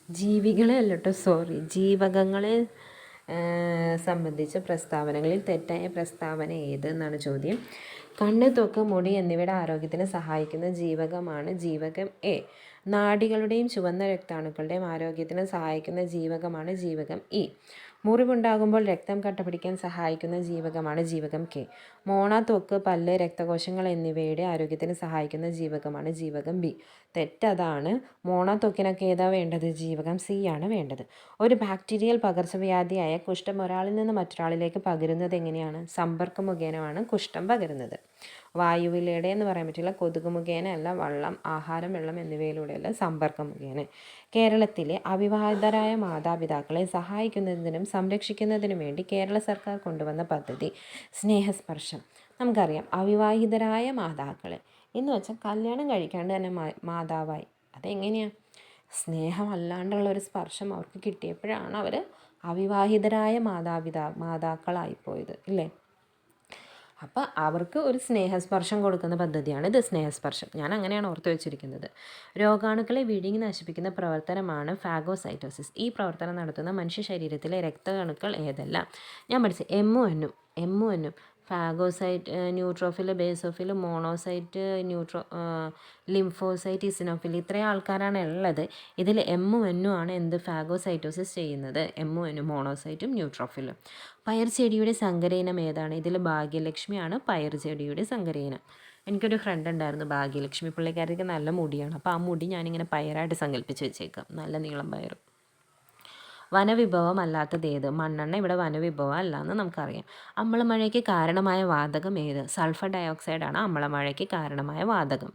ജീവികളെ അല്ലട്ടോ, ജീവകങ്ങളെ സംബന്ധിച്ച പ്രസ്താവനകളിൽ തെറ്റായ പ്രസ്താവന ഏതെന്നാണ് ചോദ്യം. കണ്ണ്, ത്വക്ക്, മുടി എന്നിവയുടെ ആരോഗ്യത്തിന് സഹായിക്കുന്ന ജീവകമാണ് ജീവകം എ. നാഡികളുടെയും ചുവന്ന രക്താണുക്കളുടെയും ആരോഗ്യത്തിന് സഹായിക്കുന്ന ജീവകമാണ് ജീവകം ഇ. മുറിവുണ്ടാകുമ്പോൾ രക്തം കട്ടപിടിക്കാൻ സഹായിക്കുന്ന ജീവകമാണ് ജീവകം കെ. മോണ, ത്വക്ക്, പല്ല്, രക്തകോശങ്ങൾ എന്നിവയുടെ ആരോഗ്യത്തിന് സഹായിക്കുന്ന ജീവകമാണ് ജീവകം ബി. തെറ്റതാണ്. മോണ, ത്വക്കിനൊക്കെ ഏതാ വേണ്ടത്? ജീവകം സി ആണ് വേണ്ടത്. ഒരു ബാക്ടീരിയൽ പകർച്ചവ്യാധിയായ കുഷ്ഠം ഒരാളിൽ നിന്ന് മറ്റൊരാളിലേക്ക് പകരുന്നത് എങ്ങനെയാണ്? സമ്പർക്കം മുഖേനയാണ് കുഷ്ഠം പകരുന്നത്. വായുവിലൂടെ എന്ന് പറയാൻ പറ്റില്ല, കൊതുക് മുഖേന അല്ല, വെള്ളം, ആഹാരം, വെള്ളം എന്നിവയിലൂടെയല്ല, സമ്പർക്കം മുഖേന. കേരളത്തിലെ അവിവാഹിതരായ മാതാപിതാക്കളെ സഹായിക്കുന്നതിനും സംരക്ഷിക്കുന്നതിനും വേണ്ടി കേരള സർക്കാർ കൊണ്ടുവന്ന പദ്ധതി സ്നേഹസ്പർശം. നമുക്കറിയാം അവിവാഹിതരായ മാതാക്കളെ എന്ന് വെച്ചാൽ കല്യാണം കഴിക്കാണ്ട് തന്നെ മാതാവായി. അതെങ്ങനെയാണ്? സ്നേഹമല്ലാണ്ടുള്ള ഒരു സ്പർശം അവർക്ക് കിട്ടിയപ്പോഴാണ് അവർ അവിവാഹിതരായ മാതാക്കളായിപ്പോയത്, ഇല്ലേ? അപ്പോൾ അവർക്ക് ഒരു സ്നേഹസ്പർശം കൊടുക്കുന്ന പദ്ധതിയാണ് ഇത്, സ്നേഹസ്പർശം. ഞാൻ അങ്ങനെയാണ് ഓർത്ത് വെച്ചിരിക്കുന്നത്. രോഗാണുക്കളെ വിഴുങ്ങി നശിപ്പിക്കുന്ന പ്രവർത്തനമാണ് ഫാഗോസൈറ്റോസിസ്. ഈ പ്രവർത്തനം നടത്തുന്ന മനുഷ്യ ശരീരത്തിലെ രക്താണുക്കൾ ഏതെല്ലാം? ഞാൻ പഠിച്ചത് എമ്മും phagocyte, neutrophil, basophil, monocyte, lymphocyte, eosinophil, ഇത്രയും ആൾക്കാരാണ് ഉള്ളത്. ഇതിൽ എമ്മും ആണ് എന്ത്? ഫാഗോസൈറ്റോസിസ് ചെയ്യുന്നത്. എമ്മും മോണോസൈറ്റും ന്യൂട്രോഫിലും. പയർ ചെടിയുടെ സങ്കരയിനം ഏതാണ്? ഇതിൽ ഭാഗ്യലക്ഷ്മിയാണ് പയർ ചെടിയുടെ സങ്കരയിനം. എനിക്കൊരു ഫ്രണ്ട് ഉണ്ടായിരുന്നു ഭാഗ്യലക്ഷ്മി. പുള്ളിക്കാരിക്ക് നല്ല മുടിയാണ്. അപ്പോൾ ആ മുടി ഞാനിങ്ങനെ പയറായിട്ട് സങ്കല്പിച്ച് വെച്ചേക്കാം, നല്ല നീളം പയർ. വനവിഭവം അല്ലാത്തത് ഏത്? മണ്ണെണ്ണ ഇവിടെ വനവിഭവം അല്ല എന്ന് നമുക്കറിയാം. അമ്ലമഴയ്ക്ക് കാരണമായ വാതകം ഏത്? സൾഫർ ഡയോക്സൈഡാണ് അമ്ലമഴയ്ക്ക് കാരണമായ വാതകം.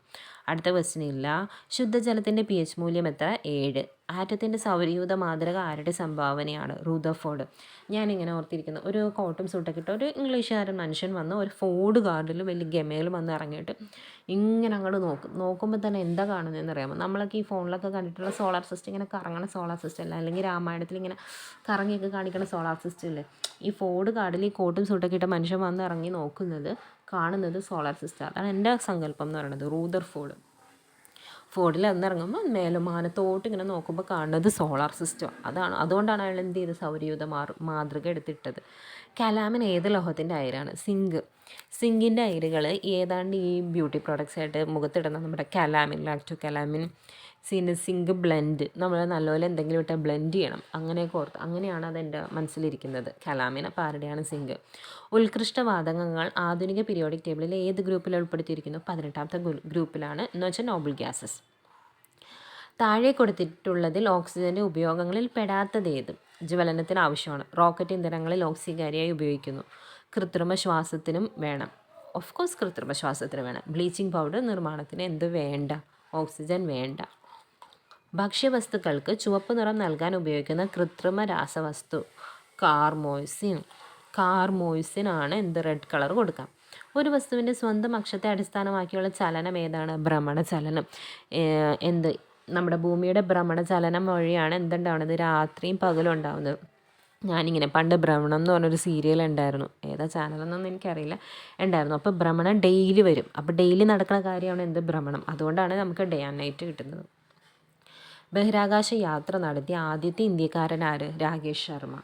അടുത്ത ക്വസ്റ്റ്യൻ ഇല്ല. ശുദ്ധജലത്തിൻ്റെ pH മൂല്യം എത്ര? 7. ആറ്റത്തിൻ്റെ സൗരയൂഥ മാതൃക ആരുടെ സംഭാവനയാണ്? റൂദർഫോർഡ്. ഞാനിങ്ങനെ ഓർത്തിരിക്കുന്നു, ഒരു കോട്ടും സൂട്ടൊക്കെ ഇട്ട് ഒരു ഇംഗ്ലീഷുകാരൻ മനുഷ്യൻ വന്ന് ഒരു ഫോർഡ് ഗാർഡിൽ വലിയ ഗമയിൽ വന്ന് ഇറങ്ങിയിട്ട് ഇങ്ങനെ അങ്ങോട്ട് നോക്കുമ്പോൾ തന്നെ എന്താ കാണുന്നതെന്ന് അറിയാമോ? നമ്മളൊക്കെ ഈ ഫോണിലൊക്കെ കണ്ടിട്ടുള്ള സോളാർ സിസ്റ്റം, ഇങ്ങനെ കറങ്ങണ സോളാർ സിസ്റ്റം അല്ല, അല്ലെങ്കിൽ രാമായണത്തിൽ ഇങ്ങനെ കറങ്ങിയൊക്കെ കാണിക്കുന്ന സോളാർ സിസ്റ്റം ഇല്ലേ? ഈ ഫോർഡ് ഗാർഡിൽ ഈ കോട്ടും സൂട്ടൊക്കെ ഇട്ട മനുഷ്യൻ വന്ന് ഇറങ്ങി കാണുന്നത് സോളാർ സിസ്റ്റം. അതാണ് എൻ്റെ സങ്കല്പം എന്ന് പറയുന്നത്. റൂദർഫോർഡ്. ഫോർഡിൽ വന്നിറങ്ങുമ്പോൾ മേലുമാനത്തോട്ട് ഇങ്ങനെ നോക്കുമ്പോൾ കാണുന്നത് സോളാർ സിസ്റ്റം. അതുകൊണ്ടാണ് അയാൾ എന്ത് ചെയ്ത് സൗരയൂഥ മാതൃക എടുത്തിട്ടത്. കലാമിൻ ഏത് ലോഹത്തിൻ്റെ അയിരാണ്? സിങ്കിൻ്റെ അയിരുകൾ ഏതാണ്ട് ഈ ബ്യൂട്ടി പ്രോഡക്ട്സ് ആയിട്ട് മുഖത്തിടുന്ന നമ്മുടെ കലാമിൻ, ലാക്ടോ കലാമിൻ, സിങ്ക് ബ്ലെൻഡ്, നമ്മൾ നല്ലപോലെ എന്തെങ്കിലും ഇട്ട് ബ്ലെൻഡ് ചെയ്യണം, അങ്ങനെയൊക്കെ ഓർത്ത്, അങ്ങനെയാണ് അതെൻ്റെ മനസ്സിലിരിക്കുന്നത്. കലാമിൻ. അപ്പോൾ ആരുടെയാണ്? സിങ്ക്. ഉത്കൃഷ്ട വാതകങ്ങൾ ആധുനിക പീരിയോഡിക് ടേബിളിൽ ഏത് ഗ്രൂപ്പിൽ ഉൾപ്പെടുത്തിയിരിക്കുന്നു? 18ാമത്തെ ഗ്രൂപ്പിലാണ്, എന്ന് വെച്ചാൽ നോബിൾ ഗ്യാസസ്. താഴെ കൊടുത്തിട്ടുള്ളതിൽ ഓക്സിജൻ്റെ ഉപയോഗങ്ങളിൽ പെടാത്തത് ഏത്? ജ്വലനത്തിന് ആവശ്യമാണ്. റോക്കറ്റ് ഇന്ധനങ്ങളിൽ ഓക്സികാരിയായി ഉപയോഗിക്കുന്നു. കൃത്രിമ ശ്വാസത്തിനും വേണം. ഓഫ് കോഴ്സ് കൃത്രിമ ശ്വാസത്തിന് വേണം. ബ്ലീച്ചിങ് പൗഡർ നിർമ്മാണത്തിന് എന്ത് വേണ്ട? ഓക്സിജൻ വേണ്ട. ഭക്ഷ്യവസ്തുക്കൾക്ക് ചുവപ്പ് നിറം നൽകാൻ ഉപയോഗിക്കുന്ന കൃത്രിമ രാസവസ്തു കാർമോയ്സിൻ. കാർമോയ്സിൻ ആണ് എന്ത് റെഡ് കളർ കൊടുക്കാം. ഒരു വസ്തുവിൻ്റെ സ്വന്തം അക്ഷത്തെ അടിസ്ഥാനമാക്കിയുള്ള ചലനം ഏതാണ്? ഭ്രമണചലനം. എന്ത് നമ്മുടെ ഭൂമിയുടെ ഭ്രമണചലനം വഴിയാണ് എന്തുണ്ടാവുന്നത്? രാത്രിയും പകലും ഉണ്ടാവുന്നത്. ഞാനിങ്ങനെ പണ്ട് ഭ്രമണം എന്ന് പറഞ്ഞൊരു സീരിയൽ ഉണ്ടായിരുന്നു, ഏതാ ചാനലെന്നൊന്നും എനിക്കറിയില്ല, ഉണ്ടായിരുന്നു. അപ്പോൾ ഭ്രമണം ഡെയിലി വരും. അപ്പോൾ ഡെയിലി നടക്കുന്ന കാര്യമാണ് എന്ത്? ഭ്രമണം. അതുകൊണ്ടാണ് നമുക്ക് ഡേ ആൻഡ് നൈറ്റ് കിട്ടുന്നത്. ബഹിരാകാശ യാത്ര നടത്തിയ ആദ്യത്തെ ഇന്ത്യക്കാരൻ ആര്? രാകേഷ് ശർമ്മ.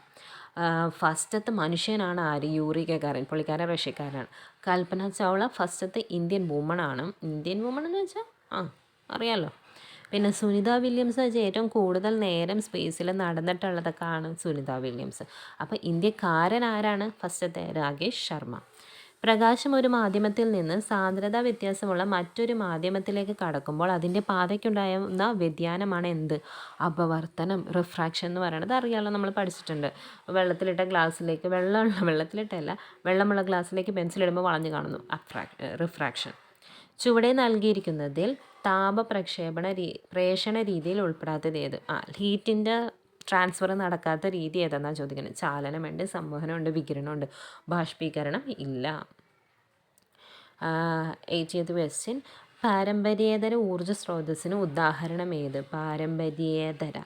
ഫസ്റ്റത്തെ മനുഷ്യനാണ് ആര്? Yuri Gagarin. പുള്ളിക്കാരൻ റഷ്യക്കാരനാണ്. കൽപ്പന ചൗള ഫസ്റ്റത്തെ ഇന്ത്യൻ വുമണാണ്. ഇന്ത്യൻ വുമൺ എന്ന് വെച്ചാൽ അറിയാമല്ലോ. പിന്നെ സുനിത വില്യംസ് വെച്ചാൽ ഏറ്റവും കൂടുതൽ നേരം സ്പേസിൽ നടന്നിട്ടുള്ളതൊക്കെ ആണ് സുനിത വില്യംസ്. അപ്പോൾ ഇന്ത്യക്കാരൻ ആരാണ്? ഫസ്റ്റത്തെ രാകേഷ് ശർമ്മ. പ്രകാശം ഒരു മാധ്യമത്തിൽ നിന്ന് സാന്ദ്രത വ്യത്യാസമുള്ള മറ്റൊരു മാധ്യമത്തിലേക്ക് കടക്കുമ്പോൾ അതിൻ്റെ പാതയ്ക്കുണ്ടാകുന്ന വ്യതിയാനമാണ് എന്ത്? അപവർത്തനം, റിഫ്രാക്ഷൻ എന്ന് പറയുന്നത് അറിയാമല്ലോ, നമ്മൾ പഠിച്ചിട്ടുണ്ട്. വെള്ളത്തിലിട്ട ഗ്ലാസ്സിലേക്ക് വെള്ളമുള്ള ഗ്ലാസ്സിലേക്ക് പെൻസിലിടുമ്പോൾ വളഞ്ഞു കാണുന്നു, റിഫ്രാക്ഷൻ. ചുവടെ നൽകിയിരിക്കുന്നതിൽ പ്രേഷണ രീതിയിൽ ഉൾപ്പെടാത്തത് ഏത്? ഹീറ്റിൻ്റെ ട്രാൻസ്ഫർ നടക്കാത്ത രീതി ഏതെന്നാണ് ചോദിക്കുന്നത്. ചാലനമുണ്ട്, സംവഹനമുണ്ട്, വികിരണമുണ്ട്. ബാഷ്പീകരണം ഇല്ല. 80th question. പാരമ്പര്യേതര ഊർജ്ജ സ്രോതസ്സിന് ഉദാഹരണം ഏത്? പാരമ്പര്യേതര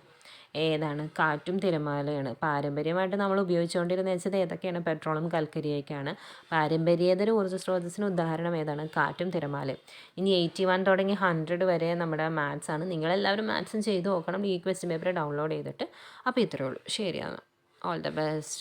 ഏതാണ്? കാറ്റും തിരമാലയാണ്. പാരമ്പര്യമായിട്ട് നമ്മൾ ഉപയോഗിച്ചുകൊണ്ടിരുന്നത് വെച്ചത് ഏതൊക്കെയാണ്? പെട്രോളും കൽക്കരിയൊക്കെയാണ്. പാരമ്പര്യേതര ഊർജ്ജ സ്രോതസ്സിന് ഉദാഹരണം ഏതാണ്? കാറ്റും തിരമാലയും. ഇനി 81 തുടങ്ങി 100 വരെ നമ്മുടെ മാത്സ് ആണ്. നിങ്ങളെല്ലാവരും മാത്സും ചെയ്ത് നോക്കണം. ഈ ക്വസ്റ്റ്യൻ പേപ്പർ ഡൗൺലോഡ് ചെയ്തിട്ട്. അപ്പോൾ ഇത്രയേ ഉള്ളൂ. ശരിയാണ്. All the best.